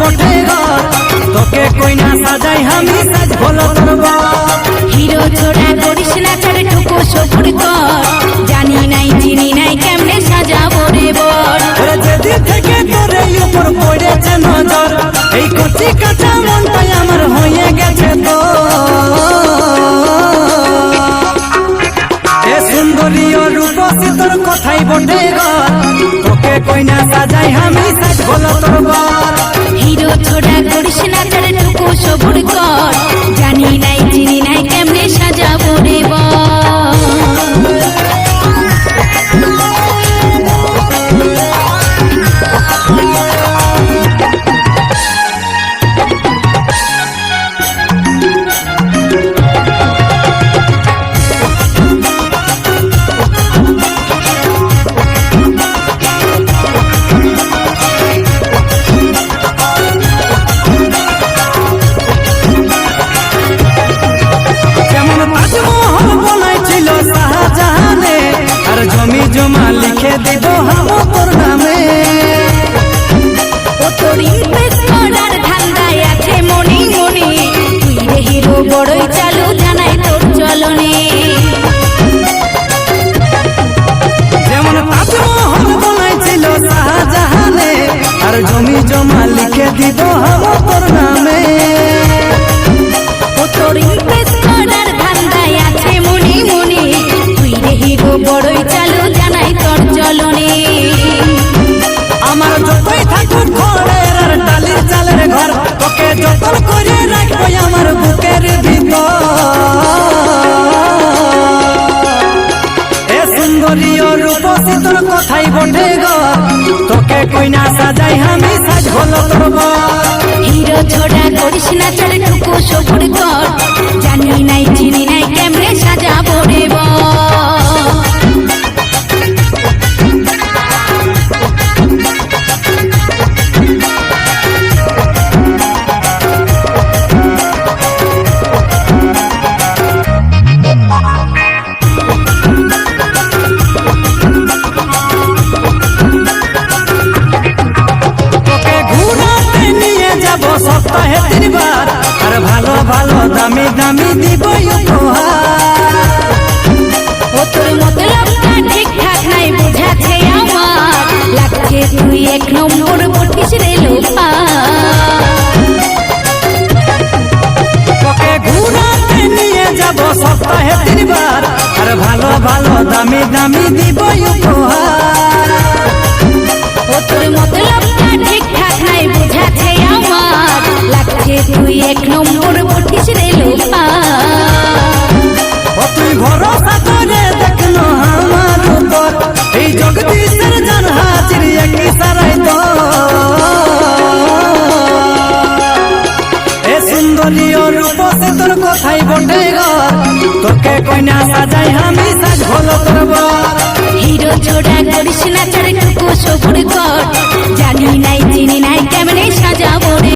বটে গো তোকে কইনা সাজাই আমি সাজ ভোলো করব হিরো ছোড়া করিস না ছাড় টুকু সবুর কর জানি নাই চিনি নাই কেমনে সাজাবো রে বর যেদিন থেকে তোরে উপর পড়েছে নজর এই কচি কাঁচা মনটাই আমার হয়ে গেছে তো এ সুন্দরী ও রূপসী তোর কথাই বটে গো তোকে কইনা সাজাই আমি সাজ ভোলো করব হিরো ছোড়া করিস না ছাড় টুকু সবুর কর জানি নাই চিনি নাই কেমনে সাজাবো রে বর জমি জমা লিখে দিব হাম তোর নামে ও তোর ইনভেস্ট করার ধান্দায় আছে মনি মনি তুই রে হিরো বড়ই চালু জানাই তোর চলনে যেমন তাজমহল বানাইছিল শাহজাহানে আর জমি জমা লিখে দিব হাম তোর নামে ও তোর ইনভেস্ট করার ধান্দায় আছে মনি মনি তুই রে হিরো বড়ই চালু জানাই তোর চলনে আমার যতই থাকুক ঘরের আর টালির চালের ঘর তোকে যতন করে রাখবো আমার বুকের ভিতর এ সুন্দরী ও রূপসী তোর কথাই বটে গো তোকে কইনা সাজাই আমি সাজ ভোলো করব হিরো ছোড়া করিস না ছাড় টুকু সবুর কর জানি নাই চিনি নাই কেমনে সাজাবো রে বর সপ্তাহে 3 বার আর ভালো ভালো দামি দামি দিব উপহার ও তোর মতলবটা ঠিকঠাক নাই বুঝাছে আমার লাগছে তুই এক নম্বর বটিস রে লোফা তোকে ঘুরাতে নিয়ে যাব সপ্তাহে 3 বার আর ভালো ভালো দামি দামি দিব উপহার ও তোর মতলবটা ঠিকঠাক নাই বুঝাছে আমার লাগছে তুই এক নম্বর বটিস রে লোফা ও তুই ভরসা করে দেখনো আমার উপর এই জগদীশের জান হাজির একই সারাই তো এ সুন্দরী ও রূপসী তোর কথাই বটে গো তোকে কইনা সাজাই আমি